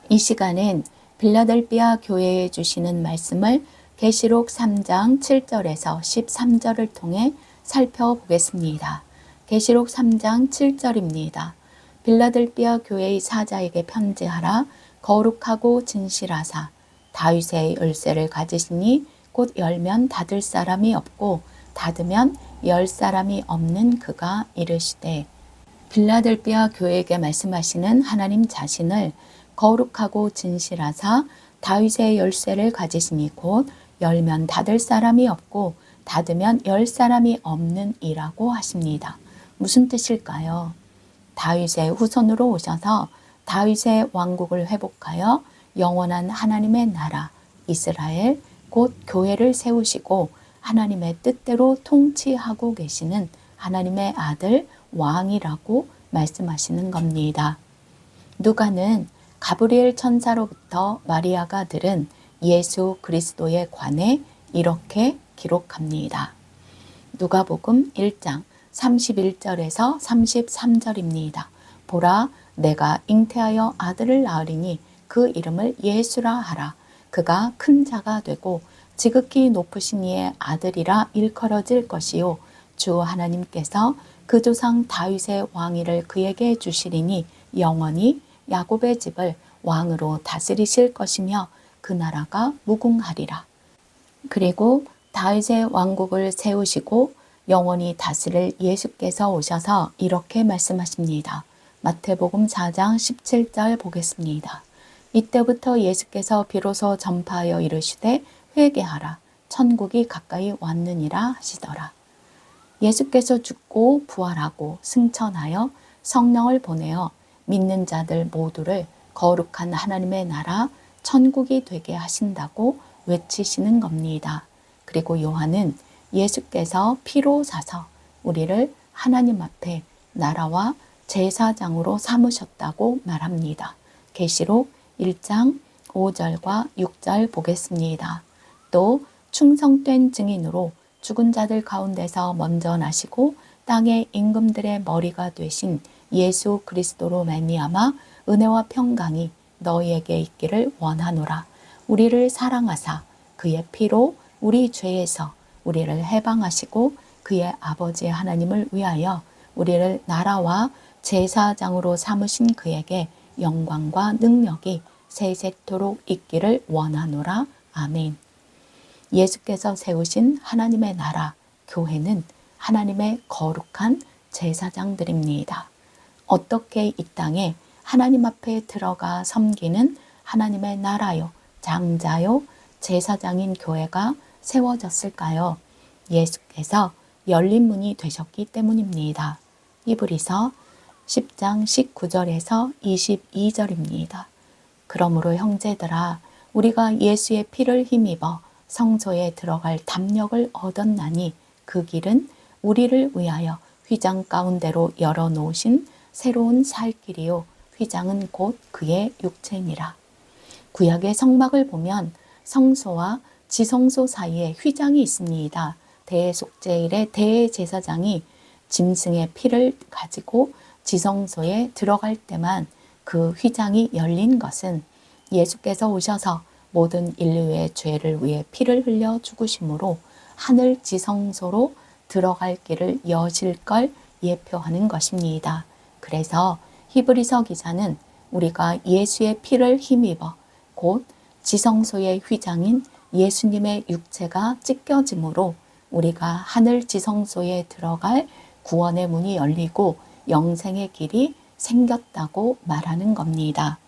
이 시간엔 빌라델비아 교회에 주시는 말씀을 계시록 3장 7절에서 13절을 통해 살펴보겠습니다. 계시록 3장 7절입니다. 빌라델비아 교회의 사자에게 편지하라. 거룩하고 진실하사 다윗의 열쇠를 가지시니 곧 열면 닫을 사람이 없고 닫으면 열 사람이 없는 그가 이르시되. 빌라델비아 교회에게 말씀하시는 하나님 자신을 거룩하고 진실하사 다윗의 열쇠를 가지시니 곧 열면 닫을 사람이 없고 닫으면 열 사람이 없는 이라고 하십니다. 무슨 뜻일까요? 다윗의 후손으로 오셔서 다윗의 왕국을 회복하여 영원한 하나님의 나라 이스라엘 곧 교회를 세우시고 하나님의 뜻대로 통치하고 계시는 하나님의 아들 왕이라고 말씀하시는 겁니다. 누가는 가브리엘 천사로부터 마리아가 들은 예수 그리스도에 관해 이렇게 기록합니다. 누가복음 1장 31절에서 33절입니다. 보라, 내가 잉태하여 아들을 낳으리니 그 이름을 예수라 하라. 그가 큰 자가 되고 지극히 높으신 이의 아들이라 일컬어질 것이요 주 하나님께서 그 조상 다윗의 왕위를 그에게 주시리니 영원히 야곱의 집을 왕으로 다스리실 것이며 그 나라가 무궁하리라. 그리고 다윗의 왕국을 세우시고 영원히 다스릴 예수께서 오셔서 이렇게 말씀하십니다. 마태복음 4장 17절 보겠습니다. 이때부터 예수께서 비로소 전파하여 이르시되 회개하라. 천국이 가까이 왔느니라 하시더라. 예수께서 죽고 부활하고 승천하여 성령을 보내어 믿는 자들 모두를 거룩한 하나님의 나라 천국이 되게 하신다고 외치시는 겁니다. 그리고 요한은 예수께서 피로 사서 우리를 하나님 앞에 나라와 제사장으로 삼으셨다고 말합니다. 계시록 1장 5절과 6절 보겠습니다. 또 충성된 증인으로 죽은 자들 가운데서 먼저 나시고 땅의 임금들의 머리가 되신 예수 그리스도로 말미암아 은혜와 평강이 너희에게 있기를 원하노라. 우리를 사랑하사 그의 피로 우리 죄에서 우리를 해방하시고 그의 아버지 하나님을 위하여 우리를 나라와 제사장으로 삼으신 그에게 영광과 능력이 세세토록 있기를 원하노라. 아멘. 예수께서 세우신 하나님의 나라, 교회는 하나님의 거룩한 제사장들입니다. 어떻게 이 땅에 하나님 앞에 들어가 섬기는 하나님의 나라요, 장자요, 제사장인 교회가 세워졌을까요? 예수께서 열린 문이 되셨기 때문입니다. 히브리서 10장 19절에서 22절입니다. 그러므로 형제들아, 우리가 예수의 피를 힘입어 성소에 들어갈 담력을 얻었나니 그 길은 우리를 위하여 휘장 가운데로 열어놓으신 새로운 살 길이요 휘장은 곧 그의 육체니라. 구약의 성막을 보면 성소와 지성소 사이에 휘장이 있습니다. 대속제일의 대제사장이 짐승의 피를 가지고 지성소에 들어갈 때만 그 휘장이 열린 것은 예수께서 오셔서 모든 인류의 죄를 위해 피를 흘려 죽으심으로 하늘 지성소로 들어갈 길을 여실 걸 예표하는 것입니다. 그래서 히브리서 기자는 우리가 예수의 피를 힘입어 곧 지성소의 휘장인 예수님의 육체가 찢겨짐으로 우리가 하늘 지성소에 들어갈 구원의 문이 열리고 영생의 길이 생겼다고 말하는 겁니다.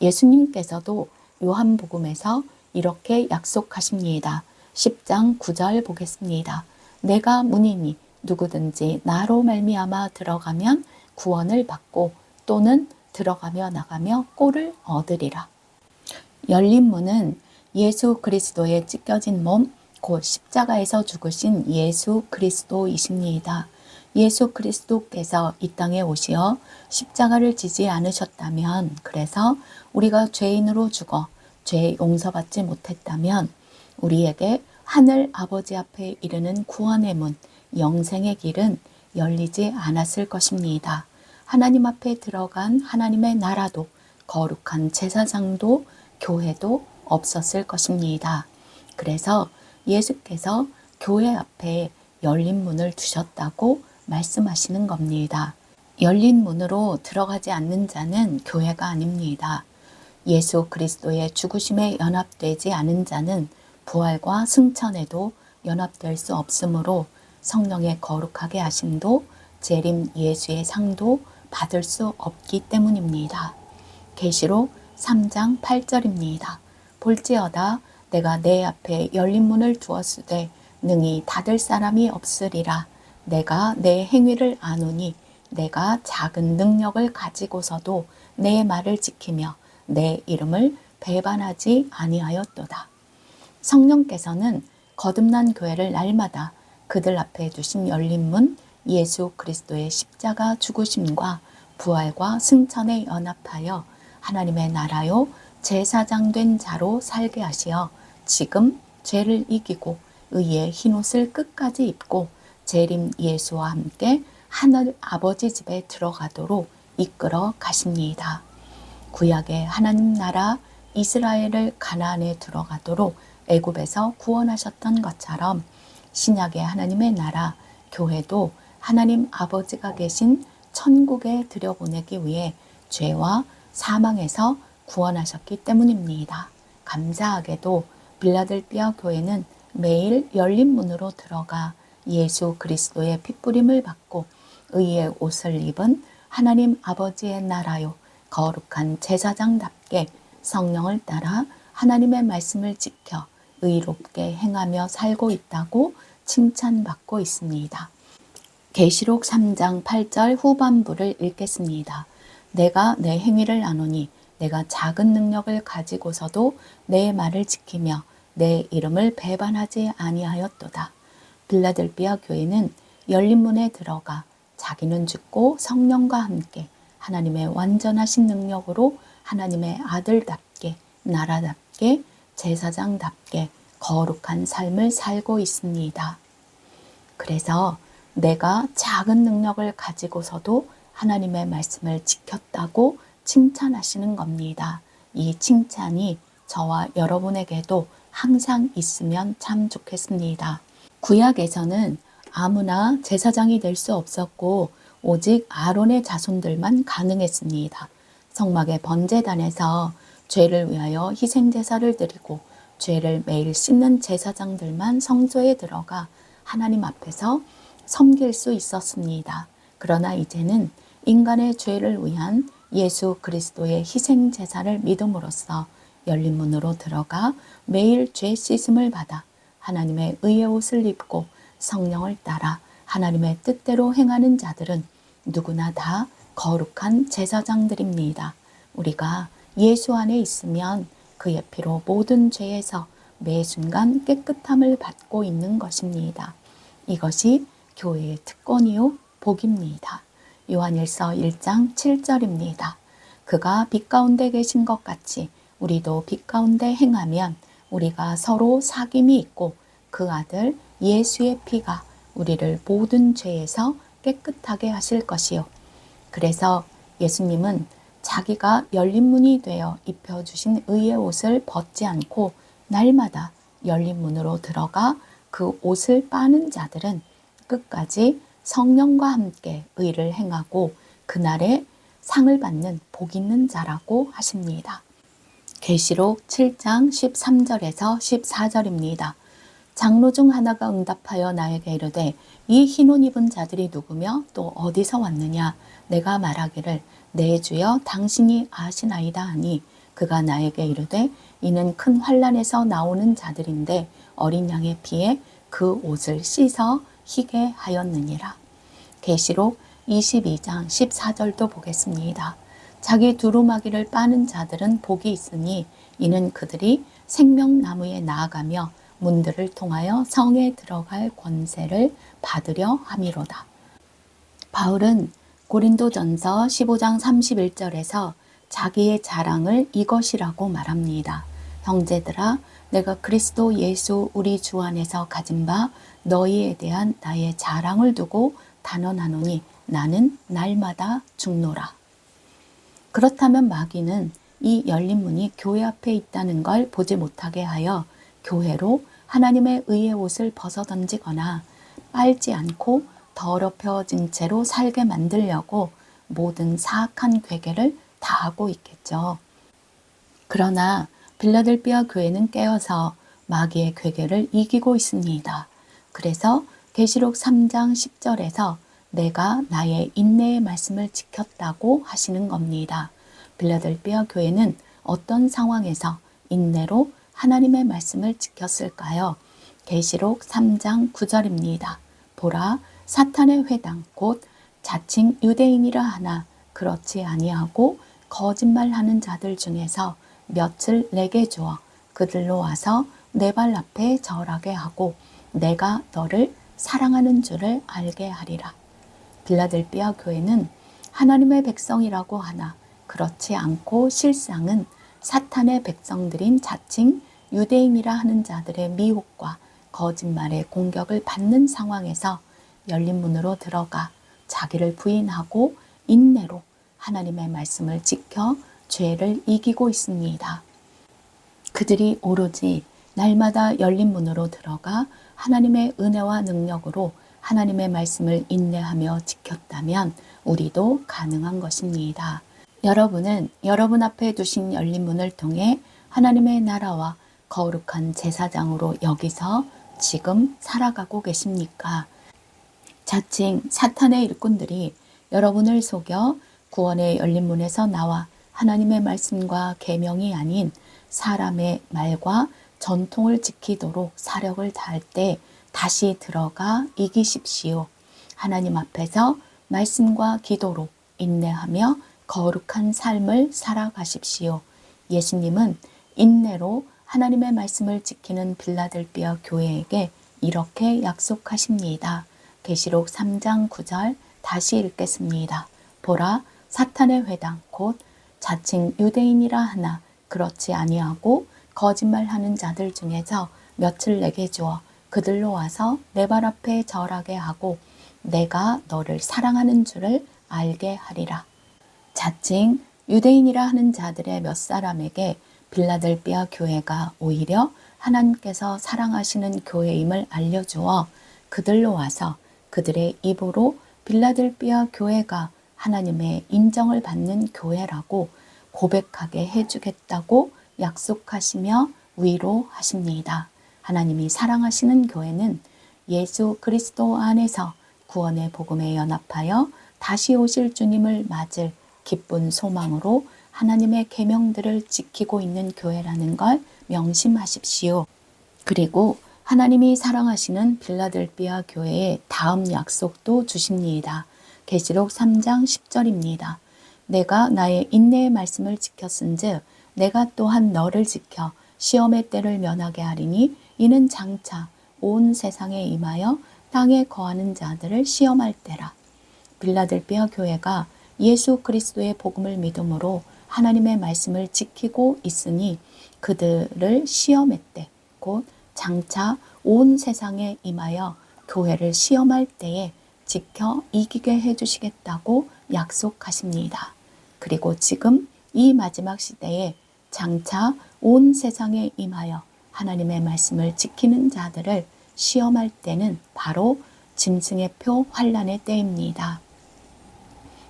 예수님께서도 요한복음에서 이렇게 약속하십니다. 10장 9절 보겠습니다. 내가 문이니 누구든지 나로 말미암아 들어가면 구원을 받고 또는 들어가며 나가며 꼴을 얻으리라. 열린 문은 예수 그리스도의 찢겨진 몸, 곧 십자가에서 죽으신 예수 그리스도이십니다. 예수 그리스도께서 이 땅에 오시어 십자가를 지지 않으셨다면, 그래서 우리가 죄인으로 죽어 죄 용서받지 못했다면 우리에게 하늘 아버지 앞에 이르는 구원의 문, 영생의 길은 열리지 않았을 것입니다. 하나님 앞에 들어간 하나님의 나라도 거룩한 제사장도 교회도 없었을 것입니다. 그래서 예수께서 교회 앞에 열린 문을 두셨다고 말씀하시는 겁니다. 열린 문으로 들어가지 않는 자는 교회가 아닙니다. 예수 그리스도의 죽으심에 연합되지 않은 자는 부활과 승천에도 연합될 수 없으므로 성령의 거룩하게 하심도 재림 예수의 상도 받을 수 없기 때문입니다. 계시록 3장 8절입니다. 볼지어다 내가 내 앞에 열린 문을 두었으되 능히 닫을 사람이 없으리라. 내가 내 행위를 아노니 내가 작은 능력을 가지고서도 내 말을 지키며 내 이름을 배반하지 아니하였도다. 성령께서는 거듭난 교회를 날마다 그들 앞에 두신 열린 문 예수 그리스도의 십자가 죽으심과 부활과 승천에 연합하여 하나님의 나라요 제사장 된 자로 살게 하시어 지금 죄를 이기고 의의 흰옷을 끝까지 입고 재림 예수와 함께 하늘 아버지 집에 들어가도록 이끌어 가십니다. 구약의 하나님 나라 이스라엘을 가나안에 들어가도록 애굽에서 구원하셨던 것처럼 신약의 하나님의 나라 교회도 하나님 아버지가 계신 천국에 들여보내기 위해 죄와 사망에서 구원하셨기 때문입니다. 감사하게도 빌라델비아 교회는 매일 열린 문으로 들어가 예수 그리스도의 핏부림을 받고 의의 옷을 입은 하나님 아버지의 나라요 거룩한 제사장답게 성령을 따라 하나님의 말씀을 지켜 의롭게 행하며 살고 있다고 칭찬받고 있습니다. 계시록 3장 8절 후반부를 읽겠습니다. 내가 내 행위를 아노니 내가 작은 능력을 가지고서도 내 말을 지키며 내 이름을 배반하지 아니하였도다. 빌라델비아 교회는 열린 문에 들어가 자기는 죽고 성령과 함께 하나님의 완전하신 능력으로 하나님의 아들답게 나라답게 제사장답게 거룩한 삶을 살고 있습니다. 그래서 내가 작은 능력을 가지고서도 하나님의 말씀을 지켰다고 칭찬하시는 겁니다. 이 칭찬이 저와 여러분에게도 항상 있으면 참 좋겠습니다. 구약에서는 아무나 제사장이 될 수 없었고 오직 아론의 자손들만 가능했습니다. 성막의 번제단에서 죄를 위하여 희생제사를 드리고 죄를 매일 씻는 제사장들만 성소에 들어가 하나님 앞에서 섬길 수 있었습니다. 그러나 이제는 인간의 죄를 위한 예수 그리스도의 희생제사를 믿음으로써 열린 문으로 들어가 매일 죄 씻음을 받아 하나님의 의의 옷을 입고 성령을 따라 하나님의 뜻대로 행하는 자들은 누구나 다 거룩한 제사장들입니다. 우리가 예수 안에 있으면 그의 피로 모든 죄에서 매 순간 깨끗함을 받고 있는 것입니다. 이것이 교회의 특권이요 복입니다. 요한일서 1장 7절입니다. 그가 빛 가운데 계신 것 같이 우리도 빛 가운데 행하면 우리가 서로 사귐이 있고 그 아들 예수의 피가 우리를 모든 죄에서 깨끗하게 하실 것이요. 그래서 예수님은 자기가 열린 문이 되어 입혀주신 의의 옷을 벗지 않고 날마다 열린 문으로 들어가 그 옷을 빠는 자들은 끝까지 성령과 함께 의를 행하고 그날에 상을 받는 복 있는 자라고 하십니다. 계시록 7장 13절에서 14절입니다. 장로 중 하나가 응답하여 나에게 이르되 이 흰옷 입은 자들이 누구며 또 어디서 왔느냐? 내가 말하기를 내 주여 당신이 아시나이다 하니 그가 나에게 이르되 이는 큰 환난에서 나오는 자들인데 어린 양의 피에 그 옷을 씻어 희게 하였느니라. 계시록 22장 14절도 보겠습니다. 자기 두루마기를 빠는 자들은 복이 있으니 이는 그들이 생명나무에 나아가며 문들을 통하여 성에 들어갈 권세를 받으려 함이로다. 바울은 고린도전서 15장 31절에서 자기의 자랑을 이것이라고 말합니다. 형제들아 내가 그리스도 예수 우리 주 안에서 가진 바 너희에 대한 나의 자랑을 두고 단언하노니 나는 날마다 죽노라. 그렇다면 마귀는 이 열린 문이 교회 앞에 있다는 걸 보지 못하게 하여 교회로 하나님의 의의 옷을 벗어던지거나 빨지 않고 더럽혀진 채로 살게 만들려고 모든 사악한 괴계를 다 하고 있겠죠. 그러나 빌라델비아 교회는 깨어서 마귀의 괴계를 이기고 있습니다. 그래서 계시록 3장 10절에서 내가 나의 인내의 말씀을 지켰다고 하시는 겁니다. 빌라델비아 교회는 어떤 상황에서 인내로 하나님의 말씀을 지켰을까요? 계시록 3장 9절입니다. 보라, 사탄의 회당 곧 자칭 유대인이라 하나 그렇지 아니하고 거짓말하는 자들 중에서 몇을 내게 주어 그들로 와서 내 발 앞에 절하게 하고 내가 너를 사랑하는 줄을 알게 하리라. 빌라델비아 교회는 하나님의 백성이라고 하나 그렇지 않고 실상은 사탄의 백성들인 자칭 유대인이라 하는 자들의 미혹과 거짓말의 공격을 받는 상황에서 열린 문으로 들어가 자기를 부인하고 인내로 하나님의 말씀을 지켜 죄를 이기고 있습니다. 그들이 오로지 날마다 열린 문으로 들어가 하나님의 은혜와 능력으로 하나님의 말씀을 인내하며 지켰다면 우리도 가능한 것입니다. 여러분은 여러분 앞에 두신 열린 문을 통해 하나님의 나라와 거룩한 제사장으로 여기서 지금 살아가고 계십니까? 자칭 사탄의 일꾼들이 여러분을 속여 구원의 열린 문에서 나와 하나님의 말씀과 계명이 아닌 사람의 말과 전통을 지키도록 사력을 다할 때 다시 들어가 이기십시오. 하나님 앞에서 말씀과 기도로 인내하며 거룩한 삶을 살아가십시오. 예수님은 인내로 하나님의 말씀을 지키는 빌라델비아 교회에게 이렇게 약속하십니다. 계시록 3장 9절 다시 읽겠습니다. 보라, 사탄의 회당 곧 자칭 유대인이라 하나 그렇지 아니하고 거짓말하는 자들 중에서 몇을 내게 주어 그들로 와서 내 발 앞에 절하게 하고 내가 너를 사랑하는 줄을 알게 하리라. 자칭 유대인이라 하는 자들의 몇 사람에게 빌라델비아 교회가 오히려 하나님께서 사랑하시는 교회임을 알려주어 그들로 와서 그들의 입으로 빌라델비아 교회가 하나님의 인정을 받는 교회라고 고백하게 해주겠다고 약속하시며 위로하십니다. 하나님이 사랑하시는 교회는 예수 그리스도 안에서 구원의 복음에 연합하여 다시 오실 주님을 맞을 기쁜 소망으로 하나님의 계명들을 지키고 있는 교회라는 걸 명심하십시오. 그리고 하나님이 사랑하시는 빌라델비아 교회의 다음 약속도 주십니다. 계시록 3장 10절입니다. 내가 나의 인내의 말씀을 지켰은즉 내가 또한 너를 지켜 시험의 때를 면하게 하리니 이는 장차 온 세상에 임하여 땅에 거하는 자들을 시험할 때라. 빌라델비아 교회가 예수 그리스도의 복음을 믿음으로 하나님의 말씀을 지키고 있으니 그들을 시험의 때, 곧 장차 온 세상에 임하여 교회를 시험할 때에 지켜 이기게 해주시겠다고 약속하십니다. 그리고 지금 이 마지막 시대에 장차 온 세상에 임하여 하나님의 말씀을 지키는 자들을 시험할 때는 바로 짐승의 표 환란의 때입니다.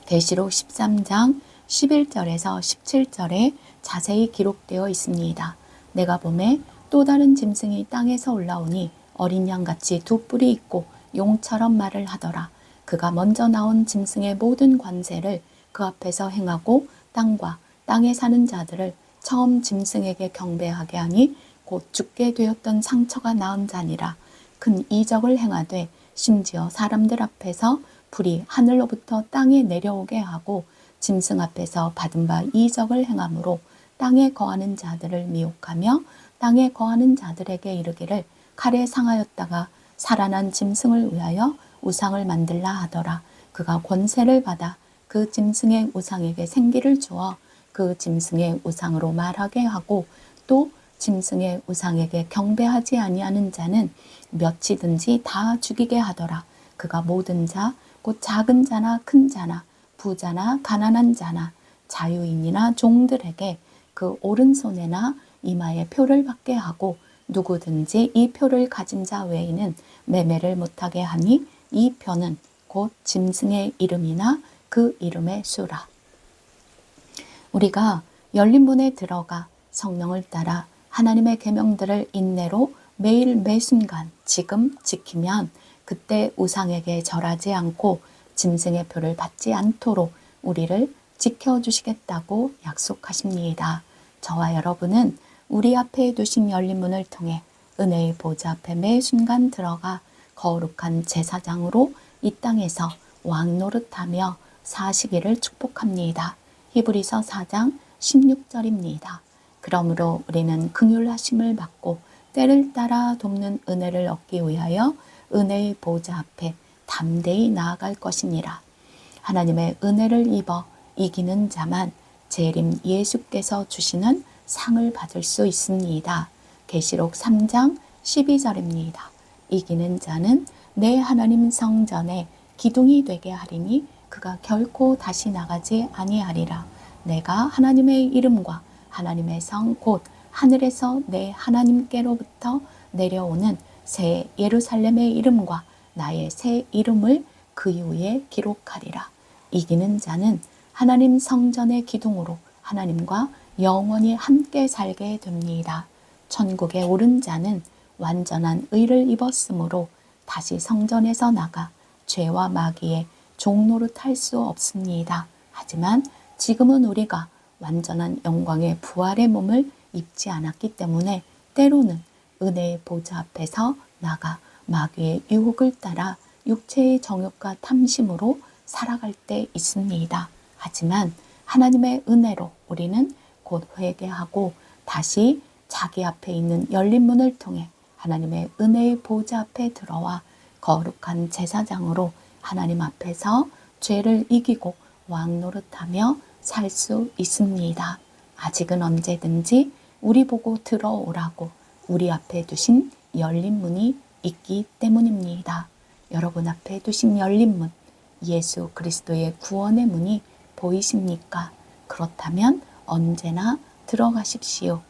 계시록 13장 11절에서 17절에 자세히 기록되어 있습니다. 내가 보매 또 다른 짐승이 땅에서 올라오니 어린 양같이 두 뿔이 있고 용처럼 말을 하더라. 그가 먼저 나온 짐승의 모든 관세를 그 앞에서 행하고 땅과 땅에 사는 자들을 처음 짐승에게 경배하게 하니 곧 죽게 되었던 상처가 나은 자니라. 큰 이적을 행하되 심지어 사람들 앞에서 불이 하늘로부터 땅에 내려오게 하고 짐승 앞에서 받은 바 이적을 행함으로 땅에 거하는 자들을 미혹하며 땅에 거하는 자들에게 이르기를 칼에 상하였다가 살아난 짐승을 위하여 우상을 만들라 하더라. 그가 권세를 받아 그 짐승의 우상에게 생기를 주어 그 짐승의 우상으로 말하게 하고 또 짐승의 우상에게 경배하지 아니하는 자는 몇이든지 다 죽이게 하더라. 그가 모든 자, 곧 작은 자나 큰 자나 부자나 가난한 자나 자유인이나 종들에게 그 오른손에나 이마에 표를 받게 하고 누구든지 이 표를 가진 자 외에는 매매를 못하게 하니 이 표는 곧 짐승의 이름이나 그 이름의 수라. 우리가 열린 문에 들어가 성령을 따라 하나님의 계명들을 인내로 매일 매순간 지금 지키면 그때 우상에게 절하지 않고 짐승의 표를 받지 않도록 우리를 지켜주시겠다고 약속하십니다. 저와 여러분은 우리 앞에 두신 열린 문을 통해 은혜의 보좌 앞에 매 순간 들어가 거룩한 제사장으로 이 땅에서 왕 노릇하며 사시기를 축복합니다. 히브리서 4장 16절입니다. 그러므로 우리는 긍휼하심을 받고 때를 따라 돕는 은혜를 얻기 위하여 은혜의 보좌 앞에 담대히 나아갈 것이니라. 하나님의 은혜를 입어 이기는 자만 재림 예수께서 주시는 상을 받을 수 있습니다. 계시록 3장 12절입니다. 이기는 자는 내 하나님 성전에 기둥이 되게 하리니 그가 결코 다시 나가지 아니하리라. 내가 하나님의 이름과 하나님의 성 곧 하늘에서 내 하나님께로부터 내려오는 새 예루살렘의 이름과 나의 새 이름을 그 위에 기록하리라. 이기는 자는 하나님 성전의 기둥으로 하나님과 영원히 함께 살게 됩니다. 천국에 오른 자는 완전한 의를 입었으므로 다시 성전에서 나가 죄와 마귀의 종노릇 할 수 없습니다. 하지만 지금은 우리가 완전한 영광의 부활의 몸을 입지 않았기 때문에 때로는 은혜의 보좌 앞에서 나가 마귀의 유혹을 따라 육체의 정욕과 탐심으로 살아갈 때 있습니다. 하지만 하나님의 은혜로 우리는 곧 회개하고 다시 자기 앞에 있는 열린 문을 통해 하나님의 은혜의 보좌 앞에 들어와 거룩한 제사장으로 하나님 앞에서 죄를 이기고 왕 노릇하며 살 수 있습니다. 아직은 언제든지 우리 보고 들어오라고 우리 앞에 두신 열린 문이 있기 때문입니다. 여러분 앞에 두신 열린 문, 예수 그리스도의 구원의 문이 보이십니까? 그렇다면 언제나 들어가십시오.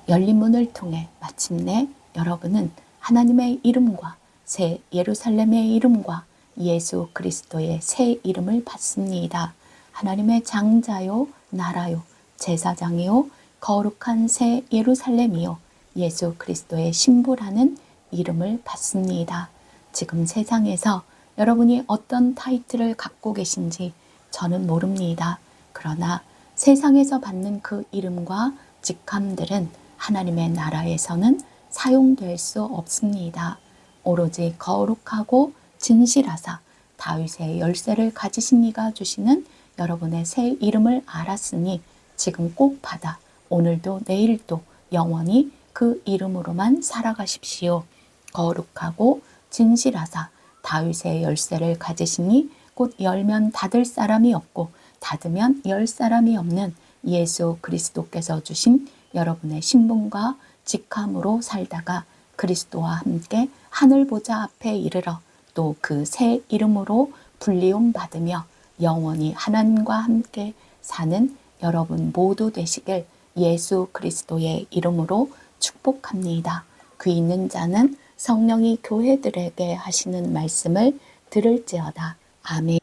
열린 문을 통해 마침내 여러분은 하나님의 이름과 새 예루살렘의 이름과 예수 그리스도의 새 이름을 받습니다. 하나님의 장자요, 나라요, 제사장이요, 거룩한 새 예루살렘이요, 예수 그리스도의 신부라는 이름을 받습니다. 지금 세상에서 여러분이 어떤 타이틀을 갖고 계신지 저는 모릅니다. 그러나 세상에서 받는 그 이름과 직함들은 하나님의 나라에서는 사용될 수 없습니다. 오로지 거룩하고 진실하사 다윗의 열쇠를 가지신 이가 주시는 여러분의 새 이름을 알았으니 지금 꼭 받아 오늘도 내일도 영원히 그 이름으로만 살아가십시오. 거룩하고 진실하사 다윗의 열쇠를 가지시니 곧 열면 닫을 사람이 없고 닫으면 열 사람이 없는 예수 그리스도께서 주신 여러분의 신분과 직함으로 살다가 그리스도와 함께 하늘 보좌 앞에 이르러 또 그 새 이름으로 불리움 받으며 영원히 하나님과 함께 사는 여러분 모두 되시길 예수 그리스도의 이름으로 축복합니다. 귀 있는 자는 성령이 교회들에게 하시는 말씀을 들을지어다. 아멘.